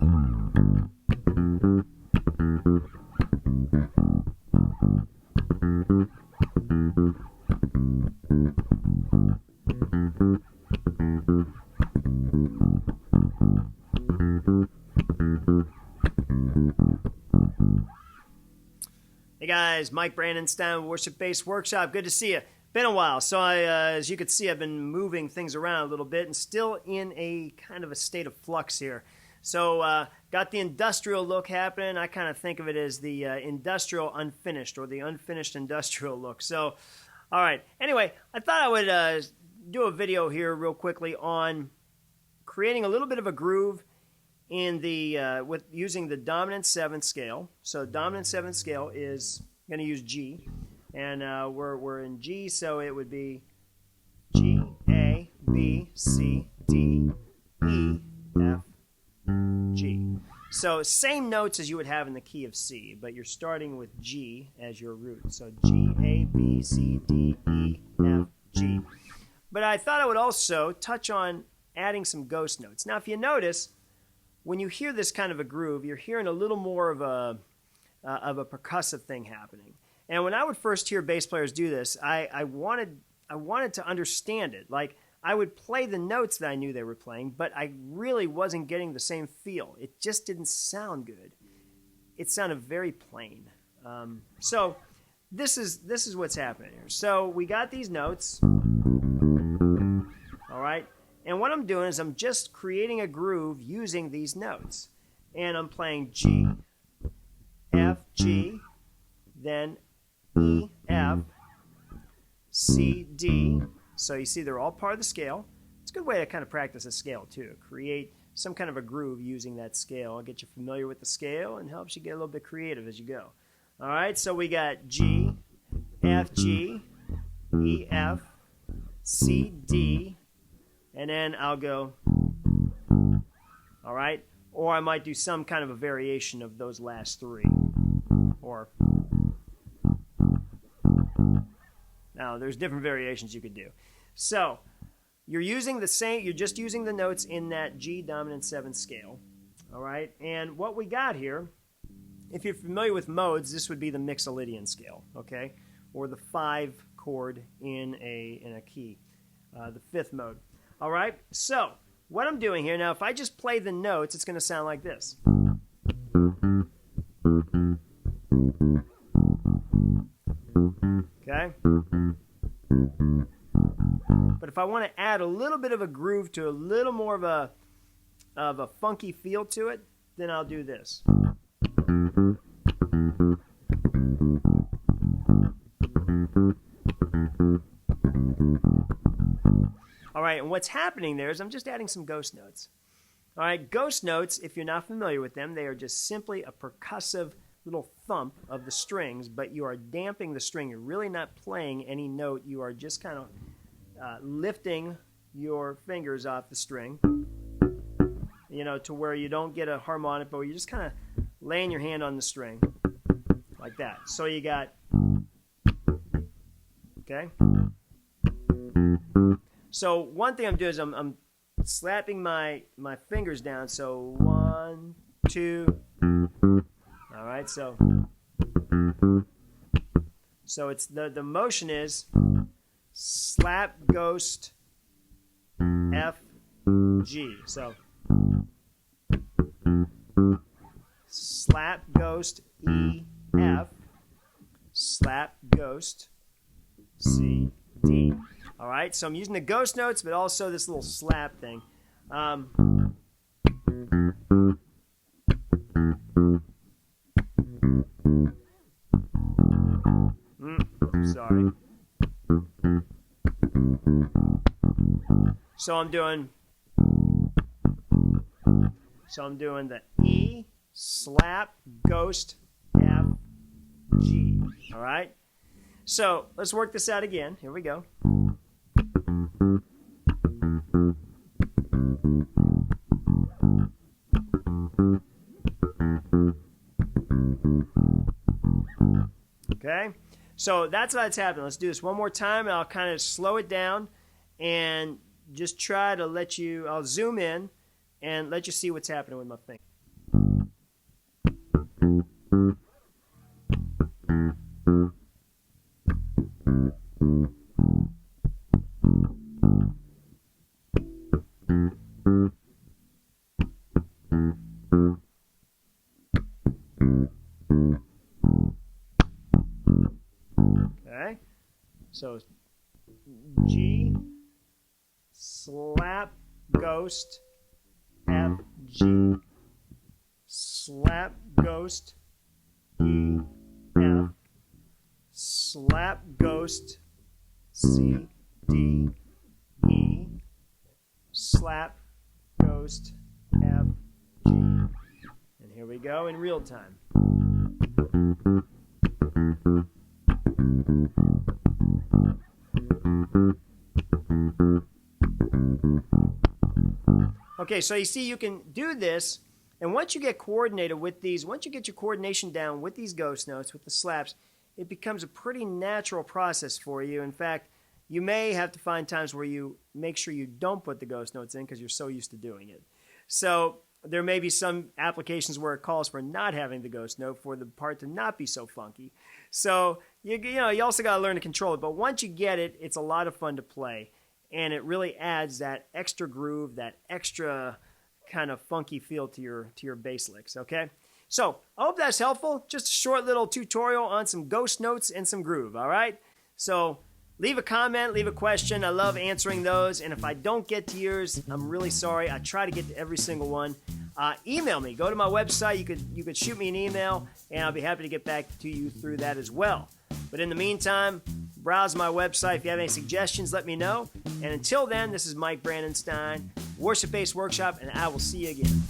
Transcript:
Hey guys, Mike Brandenstein, Worship Bass Workshop. Good to see you. Been a while. So as you can see, I've been moving things around a little bit and still in a kind of a state of flux here. So got the industrial look happening. I kind of think of it as the industrial unfinished, or the unfinished industrial look. So, all right. Anyway, I thought I would do a video here real quickly on creating a little bit of a groove in the with using the dominant 7th scale. So dominant 7th scale is going to use G, and we're in G, so it would be G, A, B, C, D, E, F, G. So same notes as you would have in the key of C, but you're starting with G as your root. So G, A, B, C, D, E, F, G. But I thought I would also touch on adding some ghost notes. Now, if you notice, when you hear this kind of a groove, you're hearing a little more of a percussive thing happening. And when I would first hear bass players do this, I wanted to understand it. Like, I would play the notes that I knew they were playing, but I really wasn't getting the same feel. It just didn't sound good. It sounded very plain. So this is what's happening here. So we got these notes, all right? And what I'm doing is I'm just creating a groove using these notes. And I'm playing G, F, G, then E, F, C, D. So you see they're all part of the scale. It's a good way to kind of practice a scale too. Create some kind of a groove using that scale. It'll get you familiar with the scale and helps you get a little bit creative as you go. All right, so we got G, F, G, E, F, C, D, and then I'll go, all right? Or I might do some kind of a variation of those last three. Or, now there's different variations you could do. So, you're using the same, you're just using the notes in that G dominant 7th scale, all right? And what we got here, if you're familiar with modes, this would be the Mixolydian scale, okay? Or the 5 chord in a key, the 5th mode. All right, so what I'm doing here now, if I just play the notes, it's going to sound like this. Okay? But if I want to add a little bit of a groove to a little more of a funky feel to it, then I'll do this. All right, and what's happening there is I'm just adding some ghost notes. All right, ghost notes, if you're not familiar with them, they are just simply a percussive little thump of the strings, but you are damping the string. You're really not playing any note. You are just kind of lifting your fingers off the string, you know, to where you don't get a harmonic, but you're just kind of laying your hand on the string like that. So you got, okay? So one thing I'm doing is I'm slapping my fingers down. So 1, 2. All right. So it's the motion is slap, ghost, F, G. So slap, ghost, E, F, slap, ghost, C, D. All right, so I'm using the ghost notes, but also this little slap thing. Sorry. So I'm doing the E, slap, ghost, F, G. All right? So let's work this out again. Here we go. Okay, so that's what's happening. Let's do this one more time, and I'll kind of slow it down and just try to let you, I'll zoom in and let you see what's happening with my finger. Okay, so G, slap, ghost, F, G, slap, ghost, E, F, slap, ghost, C, D, E, slap, ghost, F, G. And here we go in real time. Okay, so you see you can do this, and once you get coordinated with these, once you get your coordination down with these ghost notes, with the slaps, it becomes a pretty natural process for you. In fact, you may have to find times where you make sure you don't put the ghost notes in because you're so used to doing it. So there may be some applications where it calls for not having the ghost note for the part to not be so funky. So you also got to learn to control it. But once you get it, it's a lot of fun to play. And it really adds that extra groove, that extra kind of funky feel to your bass licks, okay? So I hope that's helpful. Just a short little tutorial on some ghost notes and some groove, all right? So leave a comment, leave a question. I love answering those. And if I don't get to yours, I'm really sorry. I try to get to every single one. Email me. Go to my website. You could shoot me an email, and I'll be happy to get back to you through that as well. But in the meantime, browse my website. If you have any suggestions, let me know. And until then, this is Mike Brandenstein, Worship Bass Workshop, and I will see you again.